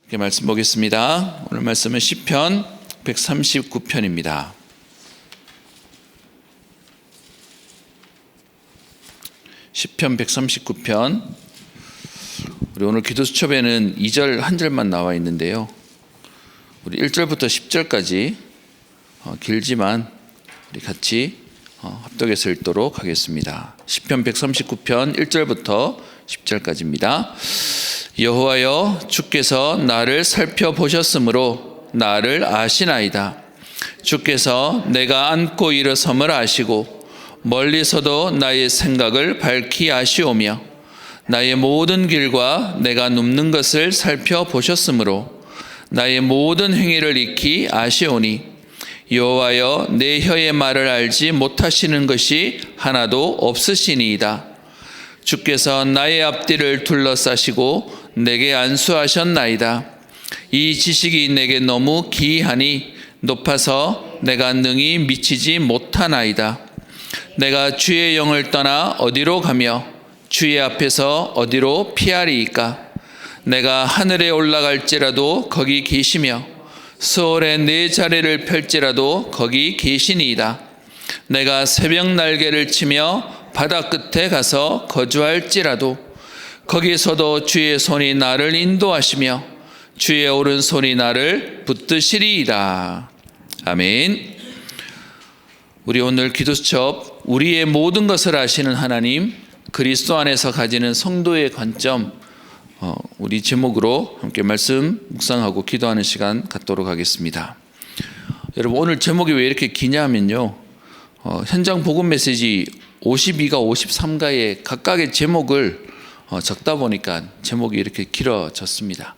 이렇게 말씀 보겠습니다. 오늘 말씀은 시편 139편입니다. 시편 139편. 우리 오늘 기도 수첩에는 2절 한 절만 나와 있는데요. 우리 1절부터 10절까지 길지만 우리 같이 합독해서 읽도록 하겠습니다. 시편 139편 1절부터 10절까지입니다. 여호와여, 주께서 나를 살펴보셨으므로 나를 아시나이다. 주께서 내가 앉고 일어섬을 아시고 멀리서도 나의 생각을 밝히 아시오며 나의 모든 길과 내가 눕는 것을 살펴보셨으므로 나의 모든 행위를 익히 아시오니 여호와여, 내 혀의 말을 알지 못하시는 것이 하나도 없으시니이다. 주께서 나의 앞뒤를 둘러싸시고 내게 안수하셨나이다. 이 지식이 내게 너무 기이하니 높아서 내가 능히 미치지 못하나이다. 내가 주의 영을 떠나 어디로 가며 주의 앞에서 어디로 피하리이까? 내가 하늘에 올라갈지라도 거기 계시며 수월에 내 자리를 펼지라도 거기 계시니이다. 내가 새벽 날개를 치며 바다 끝에 가서 거주할지라도 거기서도 주의 손이 나를 인도하시며 주의 오른손이 나를 붙드시리이다. 아멘. 우리 오늘 기도수첩 우리의 모든 것을 아시는 하나님, 그리스도 안에서 가지는 성도의 관점, 우리 제목으로 함께 말씀 묵상하고 기도하는 시간 갖도록 하겠습니다. 여러분, 오늘 제목이 왜 이렇게 기냐 하면요, 현장 복음 메시지 52가 53가의 각각의 제목을 적다 보니까 제목이 이렇게 길어졌습니다.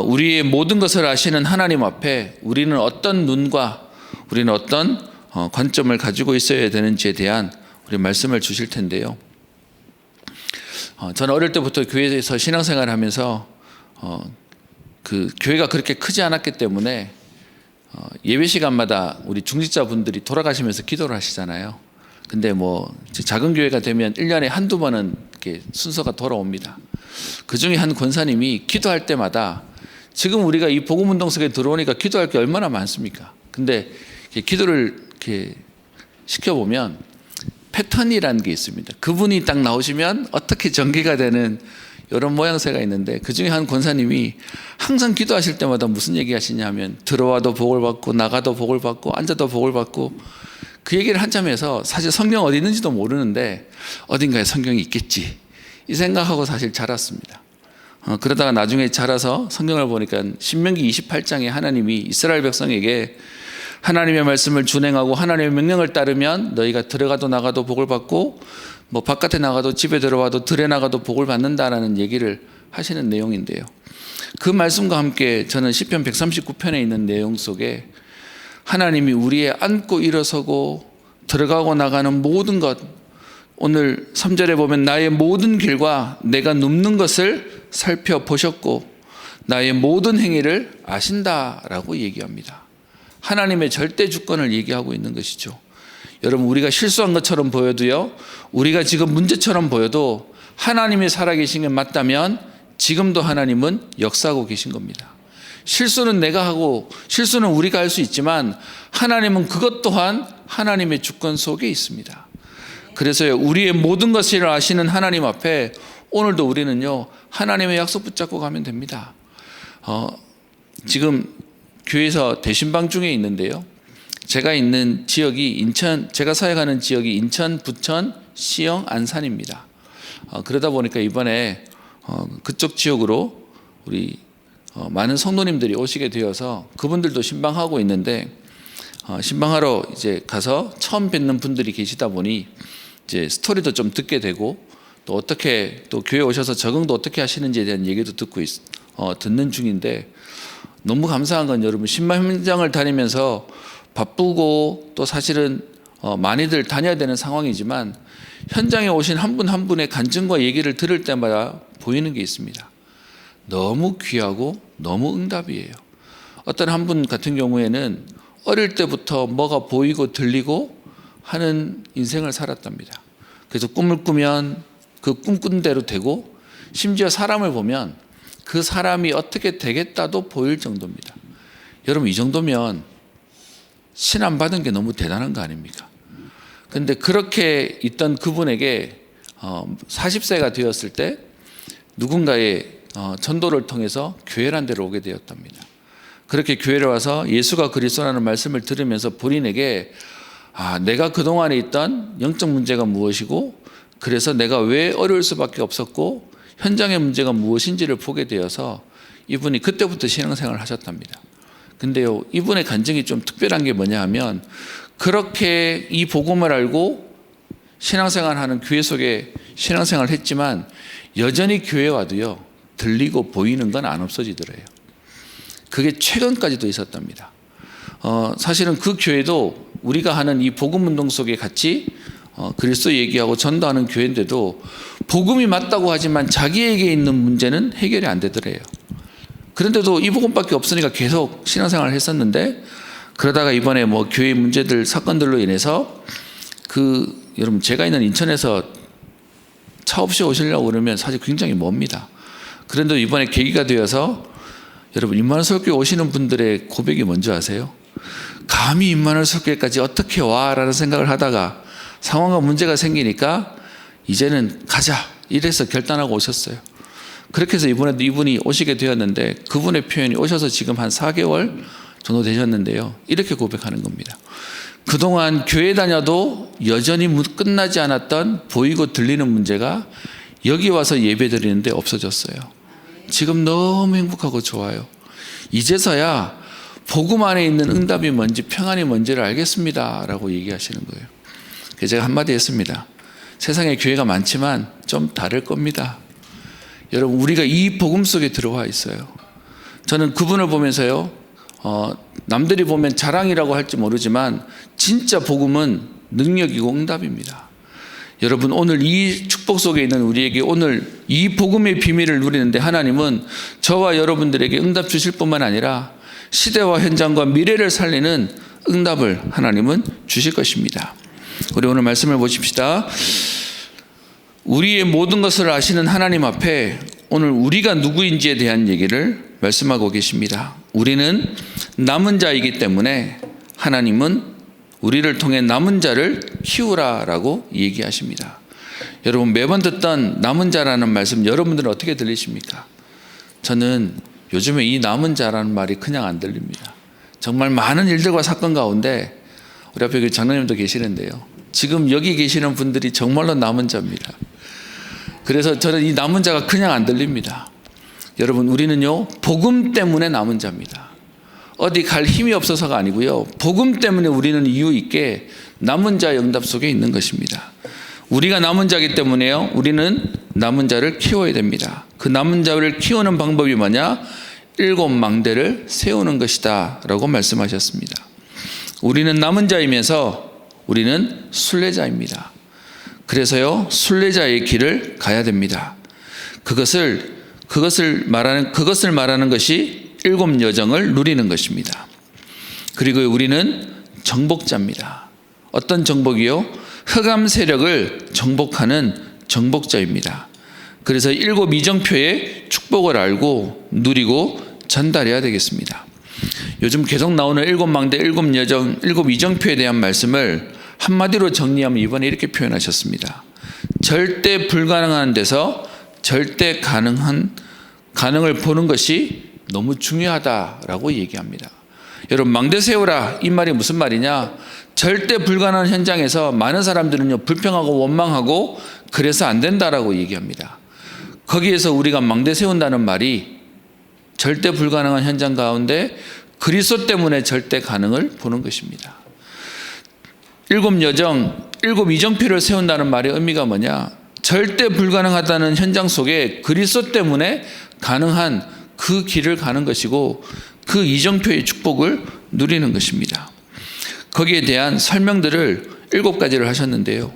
우리의 모든 것을 아시는 하나님 앞에 우리는 어떤 눈과 우리는 어떤 관점을 가지고 있어야 되는지에 대한 우리 말씀을 주실 텐데요. 저는 어릴 때부터 교회에서 신앙생활을 하면서 그 교회가 그렇게 크지 않았기 때문에 예배 시간마다 우리 중직자분들이 돌아가시면서 기도를 하시잖아요. 근데 뭐 작은 교회가 되면 1년에 한두 번은 이렇게 순서가 돌아옵니다. 그 중에 한 권사님이 기도할 때마다, 지금 우리가 이 복음운동 속에 들어오니까 기도할 게 얼마나 많습니까? 근데 기도를 이렇게 시켜보면 패턴이라는 게 있습니다. 그분이 딱 나오시면 어떻게 전개가 되는 이런 모양새가 있는데, 그 중에 한 권사님이 항상 기도하실 때마다 무슨 얘기 하시냐면, 들어와도 복을 받고 나가도 복을 받고 앉아도 복을 받고, 그 얘기를 한참 해서 사실 성경 어디 있는지도 모르는데 어딘가에 성경이 있겠지 이 생각하고 사실 자랐습니다. 그러다가 나중에 자라서 성경을 보니까 신명기 28장에 하나님이 이스라엘 백성에게 하나님의 말씀을 준행하고 하나님의 명령을 따르면 너희가 들어가도 나가도 복을 받고 뭐 바깥에 나가도 집에 들어와도 들에 나가도 복을 받는다라는 얘기를 하시는 내용인데요. 그 말씀과 함께 저는 시편 139편에 있는 내용 속에 하나님이 우리의 앉고 일어서고 들어가고 나가는 모든 것, 오늘 3절에 보면 나의 모든 길과 내가 눕는 것을 살펴보셨고 나의 모든 행위를 아신다라고 얘기합니다. 하나님의 절대 주권을 얘기하고 있는 것이죠. 여러분, 우리가 실수한 것처럼 보여도요, 우리가 지금 문제처럼 보여도 하나님이 살아계신 게 맞다면 지금도 하나님은 역사하고 계신 겁니다. 실수는 내가 하고 실수는 우리가 할 수 있지만 하나님은 그것 또한 하나님의 주권 속에 있습니다. 그래서 우리의 모든 것을 아시는 하나님 앞에 오늘도 우리는요, 하나님의 약속 붙잡고 가면 됩니다. 지금 교회에서 대신방 중에 있는데요, 제가 있는 지역이 제가 사역하는 지역이 인천, 부천, 시영, 안산입니다. 그러다 보니까 이번에 그쪽 지역으로 우리 많은 성도님들이 오시게 되어서 그분들도 신방하고 있는데, 신방하러 이제 가서 처음 뵙는 분들이 계시다 보니 이제 스토리도 좀 듣게 되고, 또 어떻게 또 교회 오셔서 적응도 어떻게 하시는지에 대한 얘기도 듣는 중인데, 너무 감사한 건 여러분, 신방 현장을 다니면서 바쁘고 또 사실은 많이들 다녀야 되는 상황이지만 현장에 오신 한 분 한 분의 간증과 얘기를 들을 때마다 보이는 게 있습니다. 너무 귀하고 너무 응답이에요. 어떤 한 분 같은 경우에는 어릴 때부터 뭐가 보이고 들리고 하는 인생을 살았답니다. 그래서 꿈을 꾸면 그 꿈꾼 대로 되고, 심지어 사람을 보면 그 사람이 어떻게 되겠다도 보일 정도입니다. 여러분, 이 정도면 신 안 받은 게 너무 대단한 거 아닙니까? 근데 그렇게 있던 그분에게 40세가 되었을 때 누군가의 전도를 통해서 교회란 데로 오게 되었답니다. 그렇게 교회를 와서 예수가 그리스도라는 말씀을 들으면서 본인에게 내가 그동안에 있던 영적 문제가 무엇이고, 그래서 내가 왜 어려울 수밖에 없었고 현장의 문제가 무엇인지를 보게 되어서 이분이 그때부터 신앙생활을 하셨답니다. 근데요, 이분의 간증이 좀 특별한 게 뭐냐 하면, 그렇게 이 복음을 알고 신앙생활하는 교회 속에 신앙생활을 했지만 여전히 교회 와도요, 들리고 보이는 건 안 없어지더래요. 그게 최근까지도 있었답니다. 사실은 그 교회도 우리가 하는 이 복음 운동 속에 같이 그리스도 얘기하고 전도하는 교회인데도 복음이 맞다고 하지만 자기에게 있는 문제는 해결이 안 되더래요. 그런데도 이 복음밖에 없으니까 계속 신앙생활을 했었는데, 그러다가 이번에 교회 문제들 사건들로 인해서 여러분, 제가 있는 인천에서 차 없이 오시려고 그러면 사실 굉장히 멉니다. 그런데 이번에 계기가 되어서 여러분, 임마누엘 설교회 오시는 분들의 고백이 뭔지 아세요? 감히 임마누엘 설교회까지 어떻게 와? 라는 생각을 하다가 상황과 문제가 생기니까 이제는 가자, 이래서 결단하고 오셨어요. 그렇게 해서 이번에도 이분이 오시게 되었는데, 그분의 표현이 오셔서 지금 한 4개월 정도 되셨는데요, 이렇게 고백하는 겁니다. 그동안 교회 다녀도 여전히 끝나지 않았던 보이고 들리는 문제가 여기 와서 예배 드리는데 없어졌어요. 지금 너무 행복하고 좋아요. 이제서야 복음 안에 있는 응답이 뭔지, 평안이 뭔지를 알겠습니다 라고 얘기하시는 거예요. 그래서 제가 한마디 했습니다. 세상에 교회가 많지만 좀 다를 겁니다. 여러분, 우리가 이 복음 속에 들어와 있어요. 저는 그분을 보면서요, 남들이 보면 자랑이라고 할지 모르지만 진짜 복음은 능력이고 응답입니다. 여러분, 오늘 이 축복 속에 있는 우리에게 오늘 이 복음의 비밀을 누리는데 하나님은 저와 여러분들에게 응답 주실 뿐만 아니라 시대와 현장과 미래를 살리는 응답을 하나님은 주실 것입니다. 우리 오늘 말씀을 보십시다. 우리의 모든 것을 아시는 하나님 앞에 오늘 우리가 누구인지에 대한 얘기를 말씀하고 계십니다. 우리는 남은 자이기 때문에 하나님은 우리를 통해 남은 자를 키우라라고 얘기하십니다. 여러분, 매번 듣던 남은 자라는 말씀 여러분들은 어떻게 들리십니까? 저는 요즘에 이 남은 자라는 말이 그냥 안 들립니다. 정말 많은 일들과 사건 가운데 우리 앞에 그 장로님도 계시는데요, 지금 여기 계시는 분들이 정말로 남은 자입니다. 그래서 저는 이 남은 자가 그냥 안 들립니다. 여러분, 우리는요, 복음 때문에 남은 자입니다. 어디 갈 힘이 없어서가 아니고요, 복음 때문에 우리는 이유 있게 남은 자의 응답 속에 있는 것입니다. 우리가 남은 자이기 때문에요, 우리는 남은 자를 키워야 됩니다. 그 남은 자를 키우는 방법이 뭐냐? 7 망대를 세우는 것이다 라고 말씀하셨습니다. 우리는 남은 자이면서 우리는 순례자입니다. 그래서요, 순례자의 길을 가야 됩니다. 그것을 말하는 것이 7 여정을 누리는 것입니다. 그리고 우리는 정복자입니다. 어떤 정복이요? 흑암 세력을 정복하는 정복자입니다. 그래서 7 이정표의 축복을 알고 누리고 전달해야 되겠습니다. 요즘 계속 나오는 7 망대, 7 여정, 7 이정표에 대한 말씀을 한마디로 정리하면 이번에 이렇게 표현하셨습니다. 절대 불가능한 데서 절대 가능을 보는 것이 너무 중요하다라고 얘기합니다. 여러분, 망대 세우라, 이 말이 무슨 말이냐? 절대 불가능한 현장에서 많은 사람들은요, 불평하고 원망하고 그래서 안 된다라고 얘기합니다. 거기에서 우리가 망대 세운다는 말이 절대 불가능한 현장 가운데 그리스도 때문에 절대 가능을 보는 것입니다. 7 여정, 7 이정표를 세운다는 말의 의미가 뭐냐? 절대 불가능하다는 현장 속에 그리스도 때문에 가능한 그 길을 가는 것이고, 그 이정표의 축복을 누리는 것입니다. 거기에 대한 설명들을 7가지를 하셨는데요,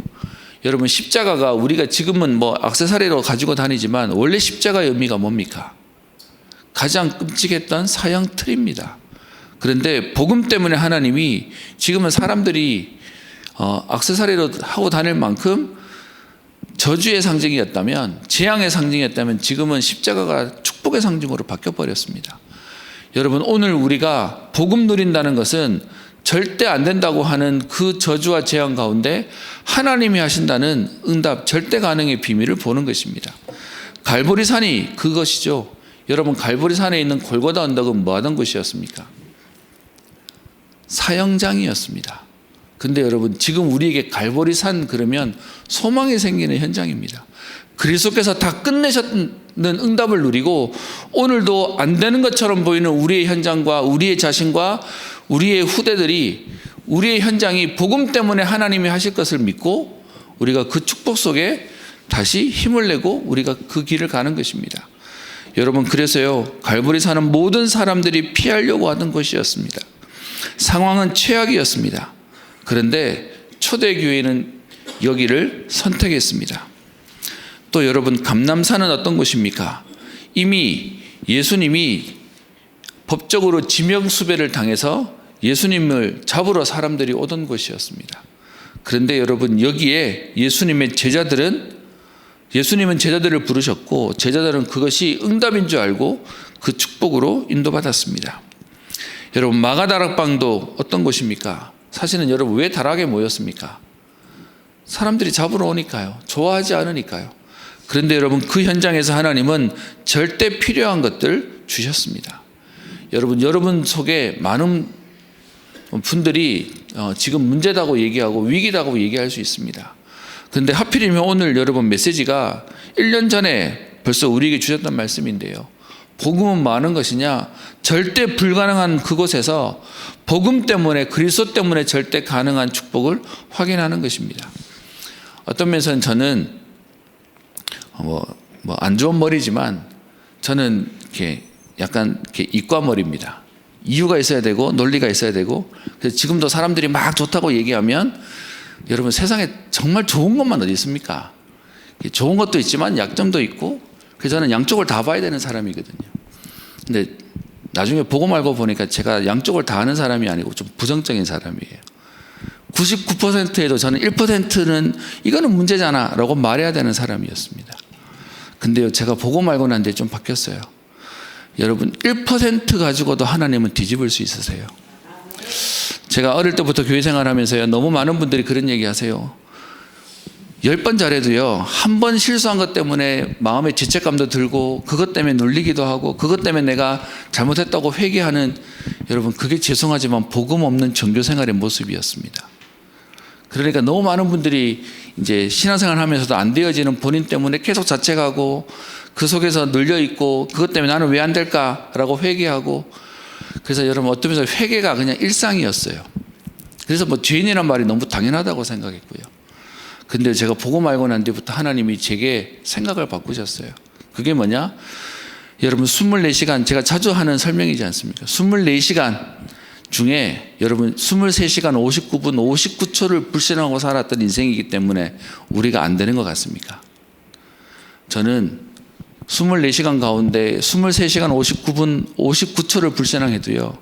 여러분, 십자가가 우리가 지금은 액세서리로 가지고 다니지만 원래 십자가의 의미가 뭡니까? 가장 끔찍했던 사형 틀입니다. 그런데 복음 때문에 하나님이 지금은 사람들이 액세서리로 하고 다닐 만큼 저주의 상징이었다면, 재앙의 상징이었다면, 지금은 십자가가 축복의 축복의 상징으로 바뀌어버렸습니다. 여러분, 오늘 우리가 복음 누린다는 것은 절대 안 된다고 하는 그 저주와 재앙 가운데 하나님이 하신다는 응답, 절대 가능의 비밀을 보는 것입니다. 갈보리산이 그것이죠. 여러분, 갈보리산에 있는 골고다 언덕은 뭐 하던 곳이었습니까? 사형장이었습니다. 근데 여러분, 지금 우리에게 갈보리산 그러면 소망이 생기는 현장입니다. 그리스도께서 다 끝내셨는 응답을 누리고 오늘도 안 되는 것처럼 보이는 우리의 현장과 우리의 자신과 우리의 후대들이, 우리의 현장이 복음 때문에 하나님이 하실 것을 믿고 우리가 그 축복 속에 다시 힘을 내고 우리가 그 길을 가는 것입니다. 여러분, 그래서요, 갈보리산은 모든 사람들이 피하려고 하던 곳이었습니다. 상황은 최악이었습니다. 그런데 초대교회는 여기를 선택했습니다. 또 여러분, 감람산은 어떤 곳입니까? 이미 예수님이 법적으로 지명수배를 당해서 예수님을 잡으러 사람들이 오던 곳이었습니다. 그런데 여러분, 여기에 예수님은 제자들을 부르셨고 제자들은 그것이 응답인 줄 알고 그 축복으로 인도받았습니다. 여러분, 마가다락방도 어떤 곳입니까? 사실은 여러분, 왜 다락에 모였습니까? 사람들이 잡으러 오니까요. 좋아하지 않으니까요. 그런데 여러분, 그 현장에서 하나님은 절대 필요한 것들 주셨습니다. 여러분 속에 많은 분들이 지금 문제다고 얘기하고 위기다고 얘기할 수 있습니다. 그런데 하필이면 오늘 여러분 메시지가 1년 전에 벌써 우리에게 주셨던 말씀인데요. 복음은 뭐 하는 것이냐? 절대 불가능한 그곳에서 복음 때문에, 그리스도 때문에 절대 가능한 축복을 확인하는 것입니다. 어떤 면에서는 저는 안 좋은 머리지만 저는 이렇게 약간 이렇게 이과머리입니다. 이유가 있어야 되고 논리가 있어야 되고, 그래서 지금도 사람들이 막 좋다고 얘기하면 여러분, 세상에 정말 좋은 것만 어디 있습니까? 좋은 것도 있지만 약점도 있고, 그래서 저는 양쪽을 다 봐야 되는 사람이거든요. 근데 나중에 보고 말고 보니까 제가 양쪽을 다 아는 사람이 아니고 좀 부정적인 사람이에요. 99%에도 저는 1%는 이거는 문제잖아 라고 말해야 되는 사람이었습니다. 근데요, 제가 보고 말고 난 뒤에 좀 바뀌었어요. 여러분, 1% 가지고도 하나님은 뒤집을 수 있으세요. 제가 어릴 때부터 교회 생활하면서요, 너무 많은 분들이 그런 얘기 하세요. 10번 잘해도요, 한 번 실수한 것 때문에 마음에 죄책감도 들고, 그것 때문에 놀리기도 하고, 그것 때문에 내가 잘못했다고 회개하는, 여러분, 그게 죄송하지만 복음 없는 종교 생활의 모습이었습니다. 그러니까 너무 많은 분들이 이제 신앙생활 하면서도 안 되어지는 본인 때문에 계속 자책하고, 그 속에서 눌려있고, 그것 때문에 나는 왜 안 될까라고 회개하고, 그래서 여러분, 어떤 면에서 회개가 그냥 일상이었어요. 그래서 죄인이란 말이 너무 당연하다고 생각했고요. 근데 제가 보고 말고 난 뒤부터 하나님이 제게 생각을 바꾸셨어요. 그게 뭐냐? 여러분, 24시간, 제가 자주 하는 설명이지 않습니까? 24시간 중에 여러분 23시간 59분 59초를 불신하고 살았던 인생이기 때문에 우리가 안 되는 것 같습니까? 저는 24시간 가운데 23시간 59분 59초를 불신앙해도요,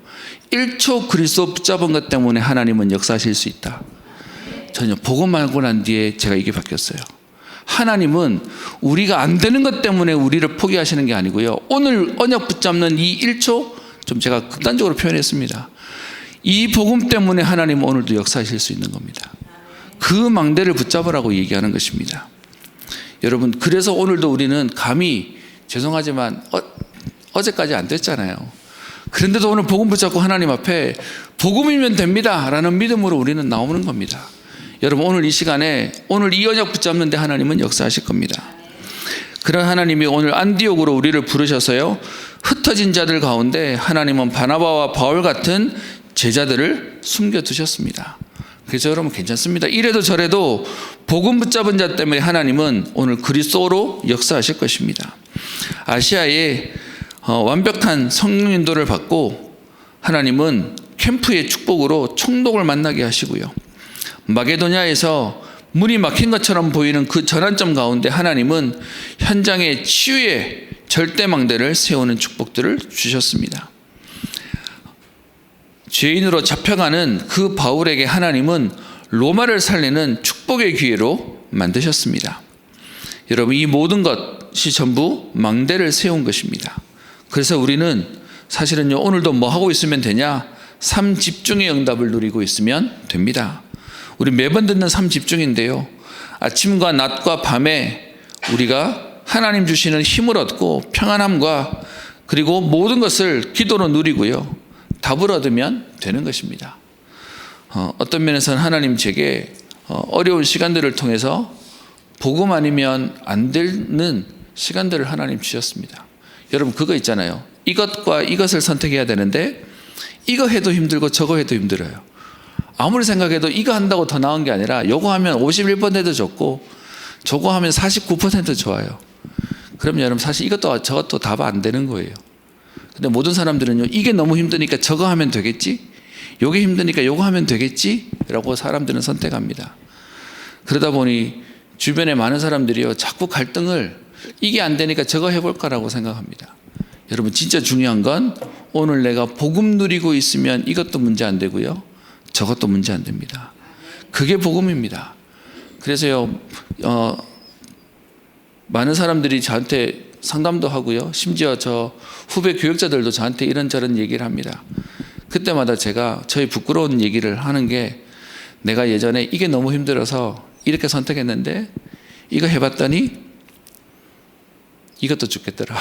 1초 그리스도 붙잡은 것 때문에 하나님은 역사하실 수 있다. 전혀 보고 말고 난 뒤에 제가 이게 바뀌었어요. 하나님은 우리가 안 되는 것 때문에 우리를 포기하시는 게 아니고요, 오늘 언약 붙잡는 이 1초, 좀 제가 극단적으로 표현했습니다. 이 복음 때문에 하나님은 오늘도 역사하실 수 있는 겁니다. 그 망대를 붙잡으라고 얘기하는 것입니다. 여러분, 그래서 오늘도 우리는 감히, 죄송하지만 어제까지 안 됐잖아요. 그런데도 오늘 복음 붙잡고 하나님 앞에 복음이면 됩니다 라는 믿음으로 우리는 나오는 겁니다. 여러분, 오늘 이 시간에, 오늘 이 언약 붙잡는데 하나님은 역사하실 겁니다. 그런 하나님이 오늘 안디옥으로 우리를 부르셔서요, 흩어진 자들 가운데 하나님은 바나바와 바울 같은 제자들을 숨겨두셨습니다. 그래서 여러분, 괜찮습니다. 이래도 저래도 복음 붙잡은 자 때문에 하나님은 오늘 그리스도로 역사하실 것입니다. 아시아에 완벽한 성령 인도를 받고 하나님은 캠프의 축복으로 총독을 만나게 하시고요, 마게도냐에서 문이 막힌 것처럼 보이는 그 전환점 가운데 하나님은 현장의 치유의 절대망대를 세우는 축복들을 주셨습니다. 죄인으로 잡혀가는 그 바울에게 하나님은 로마를 살리는 축복의 기회로 만드셨습니다. 여러분, 이 모든 것이 전부 망대를 세운 것입니다. 그래서 우리는 사실은요, 오늘도 뭐 하고 있으면 되냐? 삶 집중의 응답을 누리고 있으면 됩니다. 우리 매번 듣는 삶 집중인데요, 아침과 낮과 밤에 우리가 하나님 주시는 힘을 얻고 평안함과 그리고 모든 것을 기도로 누리고요, 답을 얻으면 되는 것입니다. 어떤 면에서는 하나님 제게 어려운 시간들을 통해서 복음 아니면 안 되는 시간들을 하나님 주셨습니다. 여러분, 그거 있잖아요. 이것과 이것을 선택해야 되는데 이거 해도 힘들고 저거 해도 힘들어요. 아무리 생각해도 이거 한다고 더 나은 게 아니라 요거 하면 51%도 좋고 저거 하면 49% 좋아요. 그럼 여러분, 사실 이것도 저것도 답 안 되는 거예요. 근데 모든 사람들은요, 이게 너무 힘드니까 저거 하면 되겠지, 요게 힘드니까 요거 하면 되겠지 라고 사람들은 선택합니다. 그러다 보니 주변에 많은 사람들이요, 자꾸 갈등을 이게 안 되니까 저거 해볼까라고 생각합니다. 여러분, 진짜 중요한 건 오늘 내가 복음 누리고 있으면 이것도 문제 안 되고요, 저것도 문제 안 됩니다. 그게 복음입니다. 그래서요, 많은 사람들이 저한테 상담도 하고요, 심지어 저 후배 교육자들도 저한테 이런저런 얘기를 합니다. 그때마다 제가 저희 부끄러운 얘기를 하는 게, 내가 예전에 이게 너무 힘들어서 이렇게 선택했는데 이거 해봤더니 이것도 죽겠더라.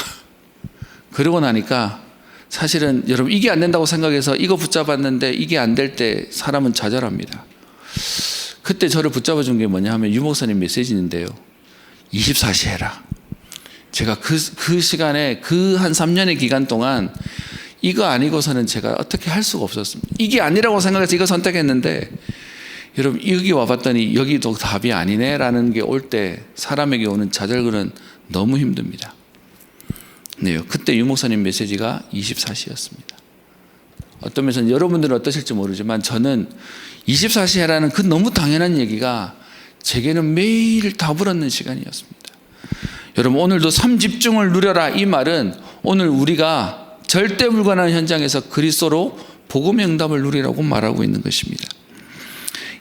그러고 나니까 사실은 여러분, 이게 안 된다고 생각해서 이거 붙잡았는데 이게 안 될 때 사람은 좌절합니다. 그때 저를 붙잡아 준 게 뭐냐 하면 유 목사님 메시지인데요, 24시 해라. 제가 그 시간에 그 한 3년의 기간 동안 이거 아니고서는 제가 어떻게 할 수가 없었습니다. 이게 아니라고 생각해서 이거 선택했는데 여러분, 여기 와봤더니 여기도 답이 아니네 라는 게 올 때 사람에게 오는 좌절은 너무 힘듭니다. 네, 그때 유 목사님 메시지가 24시였습니다. 어떤 면에서는 여러분들은 어떠실지 모르지만 저는 24시 해라는 그 너무 당연한 얘기가 제게는 매일 답을 얻는 시간이었습니다. 여러분, 오늘도 삶 집중을 누려라, 이 말은 오늘 우리가 절대 불가능한 현장에서 그리스도로 복음의 응답을 누리라고 말하고 있는 것입니다.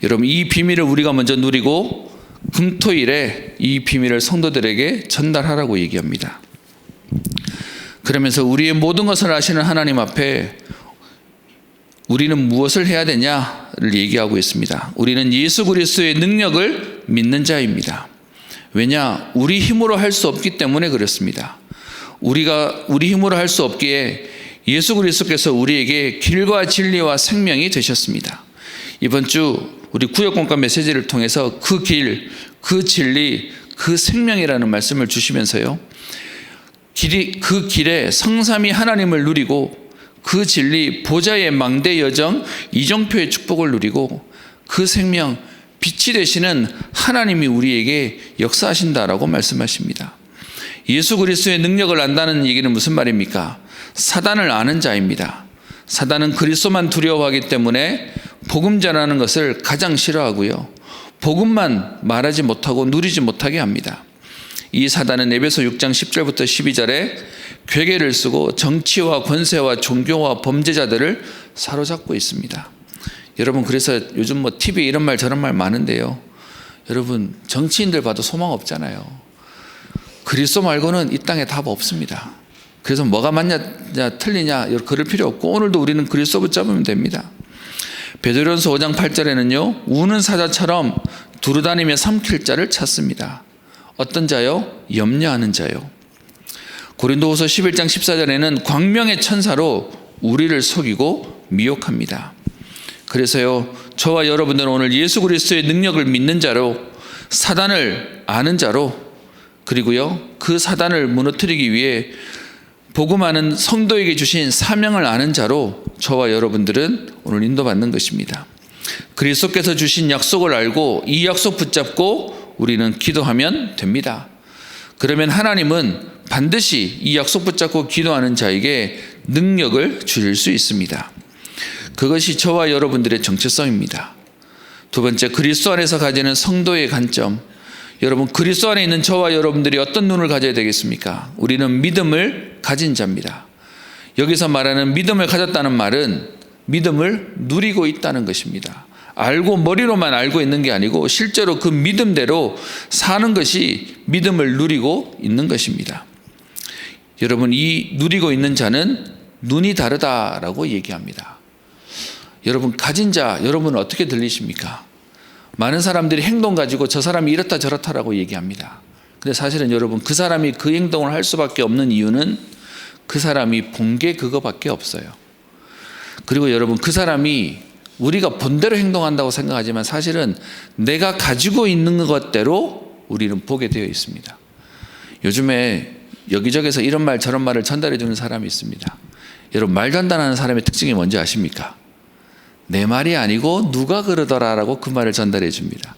여러분, 이 비밀을 우리가 먼저 누리고 금토일에 이 비밀을 성도들에게 전달하라고 얘기합니다. 그러면서 우리의 모든 것을 아시는 하나님 앞에 우리는 무엇을 해야 되냐를 얘기하고 있습니다. 우리는 예수 그리스도의 능력을 믿는 자입니다. 왜냐? 우리 힘으로 할 수 없기 때문에 그렇습니다. 우리 힘으로 할 수 없기에 예수 그리스도께서 우리에게 길과 진리와 생명이 되셨습니다. 이번 주 우리 구역공과 메시지를 통해서 그 길, 그 진리, 그 생명이라는 말씀을 주시면서요, 그 길에 성삼위 하나님을 누리고 그 진리, 보좌의 망대 여정, 이정표의 축복을 누리고 그 생명, 빛이 되시는 하나님이 우리에게 역사하신다라고 말씀하십니다. 예수 그리스도의 능력을 안다는 얘기는 무슨 말입니까? 사단을 아는 자입니다. 사단은 그리스도만 두려워하기 때문에 복음 전하는 것을 가장 싫어하고요, 복음만 말하지 못하고 누리지 못하게 합니다. 이 사단은 에베소 6장 10절부터 12절에 괴계를 쓰고 정치와 권세와 종교와 범죄자들을 사로잡고 있습니다. 여러분, 그래서 요즘 뭐 TV에 이런 말 저런 말 많은데요, 여러분, 정치인들 봐도 소망 없잖아요. 그리스도 말고는 이 땅에 답 없습니다. 그래서 뭐가 맞냐 틀리냐 그럴 필요 없고 오늘도 우리는 그리스도 붙잡으면 됩니다. 베드로전서 5장 8절에는요, 우는 사자처럼 두루다니며 삼킬 자를 찾습니다. 어떤 자요? 염려하는 자요. 고린도후서 11장 14절에는 광명의 천사로 우리를 속이고 미혹합니다. 그래서요, 저와 여러분들은 오늘 예수 그리스도의 능력을 믿는 자로, 사단을 아는 자로, 그리고요, 그 사단을 무너뜨리기 위해 복음하는 성도에게 주신 사명을 아는 자로 저와 여러분들은 오늘 인도받는 것입니다. 그리스도께서 주신 약속을 알고 이 약속 붙잡고 우리는 기도하면 됩니다. 그러면 하나님은 반드시 이 약속 붙잡고 기도하는 자에게 능력을 주실 수 있습니다. 그것이 저와 여러분들의 정체성입니다. 두 번째, 그리스도 안에서 가지는 성도의 관점. 여러분, 그리스도 안에 있는 저와 여러분들이 어떤 눈을 가져야 되겠습니까? 우리는 믿음을 가진 자입니다. 여기서 말하는 믿음을 가졌다는 말은 믿음을 누리고 있다는 것입니다. 알고 머리로만 알고 있는 게 아니고 실제로 그 믿음대로 사는 것이 믿음을 누리고 있는 것입니다. 여러분, 이 누리고 있는 자는 눈이 다르다라고 얘기합니다. 여러분, 가진 자, 여러분은 어떻게 들리십니까? 많은 사람들이 행동 가지고 저 사람이 이렇다 저렇다라고 얘기합니다. 근데 사실은 여러분, 그 사람이 그 행동을 할 수밖에 없는 이유는 그 사람이 본 게 그거밖에 없어요. 그리고 여러분, 그 사람이 우리가 본대로 행동한다고 생각하지만 사실은 내가 가지고 있는 것대로 우리는 보게 되어 있습니다. 요즘에 여기저기서 이런 말 저런 말을 전달해 주는 사람이 있습니다. 여러분, 말 전달하는 사람의 특징이 뭔지 아십니까? 내 말이 아니고 누가 그러더라라고 그 말을 전달해 줍니다.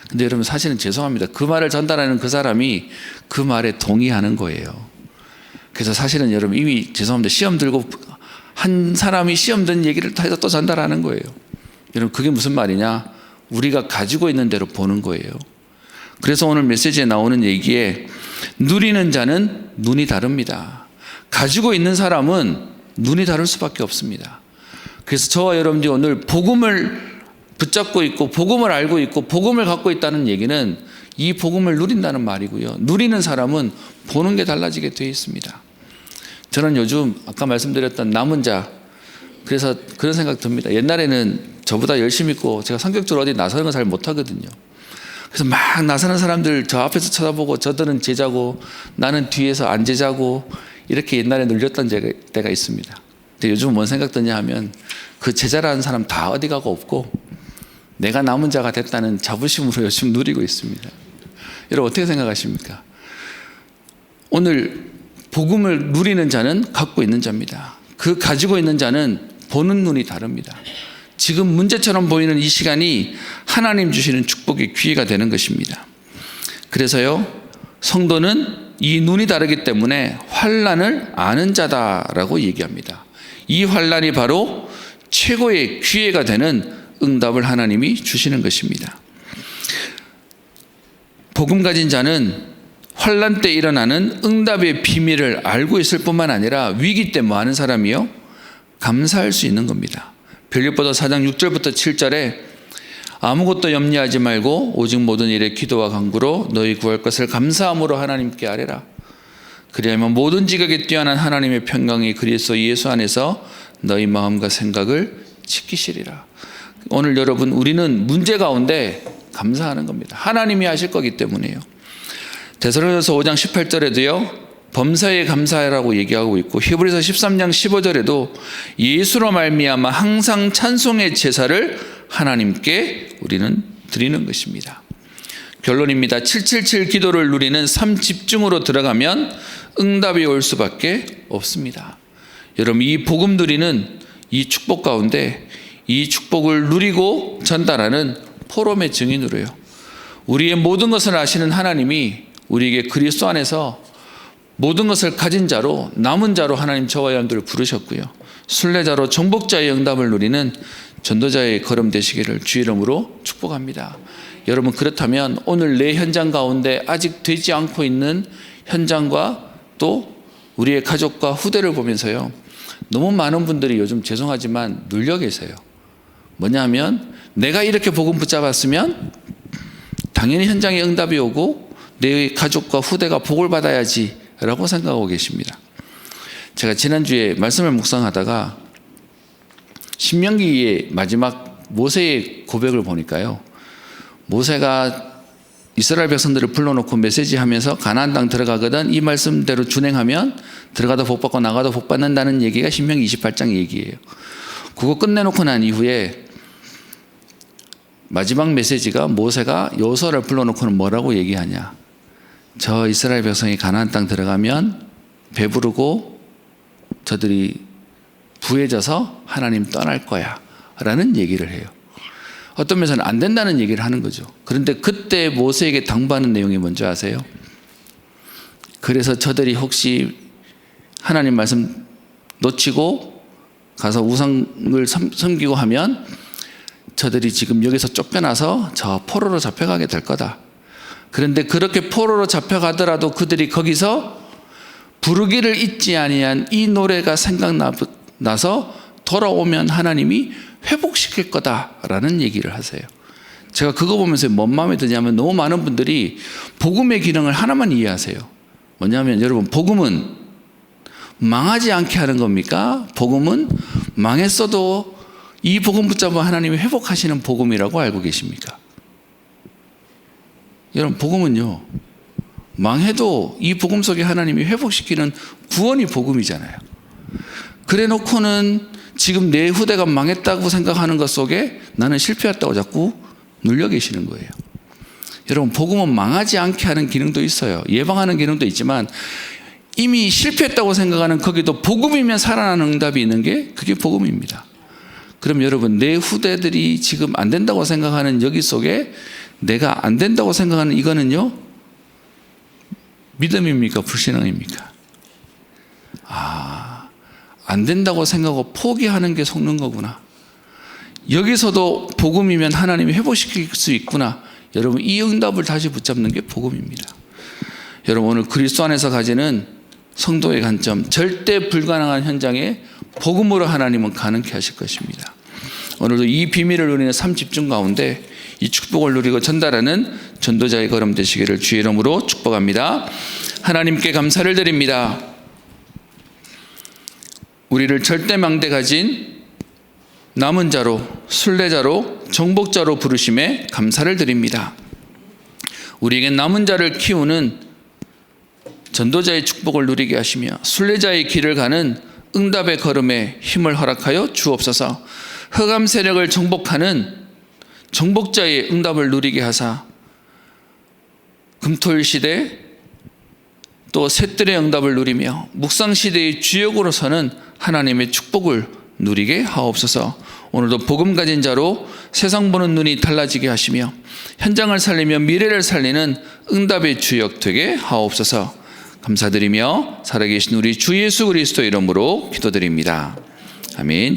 근데 여러분, 사실은 죄송합니다. 그 말을 전달하는 그 사람이 그 말에 동의하는 거예요. 그래서 사실은 여러분, 이미 죄송합니다. 시험 들고 한 사람이 시험 든 얘기를 해서 또 전달하는 거예요. 여러분, 그게 무슨 말이냐? 우리가 가지고 있는 대로 보는 거예요. 그래서 오늘 메시지에 나오는 얘기에 누리는 자는 눈이 다릅니다. 가지고 있는 사람은 눈이 다를 수밖에 없습니다. 그래서 저와 여러분들이 오늘 복음을 붙잡고 있고 복음을 알고 있고 복음을 갖고 있다는 얘기는 이 복음을 누린다는 말이고요. 누리는 사람은 보는 게 달라지게 되어 있습니다. 저는 요즘 아까 말씀드렸던 남은 자, 그래서 그런 생각 듭니다. 옛날에는 저보다 열심히 있고 제가 성격적으로 어디 나서는 걸 잘 못하거든요. 그래서 막 나서는 사람들 저 앞에서 쳐다보고 저들은 제자고 나는 뒤에서 안 제자고 이렇게 옛날에 눌렸던 때가 있습니다. 근데 요즘은 뭔 생각 드냐 하면 그 제자라는 사람 다 어디 가고 없고 내가 남은 자가 됐다는 자부심으로 요즘 누리고 있습니다. 여러분, 어떻게 생각하십니까? 오늘 복음을 누리는 자는 갖고 있는 자입니다. 그 가지고 있는 자는 보는 눈이 다릅니다. 지금 문제처럼 보이는 이 시간이 하나님 주시는 축복의 기회가 되는 것입니다. 그래서요, 성도는 이 눈이 다르기 때문에 환난을 아는 자다라고 얘기합니다. 이 환난이 바로 최고의 기회가 되는 응답을 하나님이 주시는 것입니다. 복음 가진 자는 환난 때 일어나는 응답의 비밀을 알고 있을 뿐만 아니라 위기 때 뭐 하는 사람이요? 감사할 수 있는 겁니다. 빌립보서 4장 6절부터 7절에 아무것도 염려하지 말고 오직 모든 일에 기도와 간구로 너희 구할 것을 감사함으로 하나님께 아뢰라. 그리하면 모든 지각에 뛰어난 하나님의 평강이 그리스도 예수 안에서 너희 마음과 생각을 지키시리라. 오늘 여러분, 우리는 문제 가운데 감사하는 겁니다. 하나님이 하실 거기 때문에요. 데살로니가서 5장 18절에도요 범사에 감사하라고 얘기하고 있고, 히브리서 13장 15절에도 예수로 말미암아 항상 찬송의 제사를 하나님께 우리는 드리는 것입니다. 결론입니다. 777 기도를 누리는 삶 집중으로 들어가면 응답이 올 수밖에 없습니다. 여러분, 이 복음 누리는 이 축복 가운데 이 축복을 누리고 전달하는 포럼의 증인으로요, 우리의 모든 것을 아시는 하나님이 우리에게 그리스도 안에서 모든 것을 가진 자로, 남은 자로 하나님 저와 여러분들을 부르셨고요, 순례자로 정복자의 응답을 누리는 전도자의 걸음 되시기를 주 이름으로 축복합니다. 여러분, 그렇다면 오늘 내 현장 가운데 아직 되지 않고 있는 현장과 또 우리의 가족과 후대를 보면서요, 너무 많은 분들이 요즘 죄송하지만 눌려 계세요. 뭐냐면 내가 이렇게 복음 붙잡았으면 당연히 현장에 응답이 오고 내 가족과 후대가 복을 받아야지 라고 생각하고 계십니다. 제가 지난주에 말씀을 묵상하다가 신명기의 마지막 모세의 고백을 보니까요, 모세가 이스라엘 백성들을 불러놓고 메시지하면서 가나안 땅 들어가거든 이 말씀대로 준행하면 들어가도 복 받고 나가도 복 받는다는 얘기가 신명기 28장 얘기예요. 그거 끝내놓고 난 이후에 마지막 메시지가 모세가 여호수아를 불러놓고는 뭐라고 얘기하냐, 저 이스라엘 백성이 가나안 땅 들어가면 배부르고 저들이 부해져서 하나님 떠날 거야 라는 얘기를 해요. 어떤 면에서는 안 된다는 얘기를 하는 거죠. 그런데 그때 모세에게 당부하는 내용이 뭔지 아세요? 그래서 저들이 혹시 하나님 말씀 놓치고 가서 우상을 섬기고 하면 저들이 지금 여기서 쫓겨나서 저 포로로 잡혀가게 될 거다. 그런데 그렇게 포로로 잡혀가더라도 그들이 거기서 부르기를 잊지 아니한 이 노래가 생각나서 돌아오면 하나님이 회복시킬 거다라는 얘기를 하세요. 제가 그거 보면서 뭔 마음에 드냐면 너무 많은 분들이 복음의 기능을 하나만 이해하세요. 뭐냐면 여러분, 복음은 망하지 않게 하는 겁니까? 복음은 망했어도 이 복음 붙잡아 하나님이 회복하시는 복음이라고 알고 계십니까? 여러분, 복음은요, 망해도 이 복음 속에 하나님이 회복시키는 구원이 복음이잖아요. 그래 놓고는 지금 내 후대가 망했다고 생각하는 것 속에 나는 실패했다고 자꾸 눌려 계시는 거예요. 여러분, 복음은 망하지 않게 하는 기능도 있어요. 예방하는 기능도 있지만 이미 실패했다고 생각하는 거기도 복음이면 살아나는 응답이 있는 게 그게 복음입니다. 그럼 여러분, 내 후대들이 지금 안 된다고 생각하는 여기 속에 내가 안 된다고 생각하는 이거는요, 믿음입니까? 불신앙입니까? 안 된다고 생각하고 포기하는 게 속는 거구나. 여기서도 복음이면 하나님이 회복시킬 수 있구나. 여러분, 이 응답을 다시 붙잡는 게 복음입니다. 여러분, 오늘 그리스도 안에서 가지는 성도의 관점, 절대 불가능한 현장에 복음으로 하나님은 가능케 하실 것입니다. 오늘도 이 비밀을 누리는 삶 집중 가운데 이 축복을 누리고 전달하는 전도자의 걸음 되시기를 주의 이름으로 축복합니다. 하나님께 감사를 드립니다. 우리를 절대 망대 가진 남은 자로, 순례자로, 정복자로 부르심에 감사를 드립니다. 우리에게 남은 자를 키우는 전도자의 축복을 누리게 하시며 순례자의 길을 가는 응답의 걸음에 힘을 허락하여 주옵소서. 흑암 세력을 정복하는 정복자의 응답을 누리게 하사 금토일 시대 또 셋들의 응답을 누리며 묵상 시대의 주역으로서는 하나님의 축복을 누리게 하옵소서. 오늘도 복음 가진 자로 세상 보는 눈이 달라지게 하시며 현장을 살리며 미래를 살리는 응답의 주역 되게 하옵소서. 감사드리며 살아계신 우리 주 예수 그리스도 이름으로 기도드립니다. 아멘.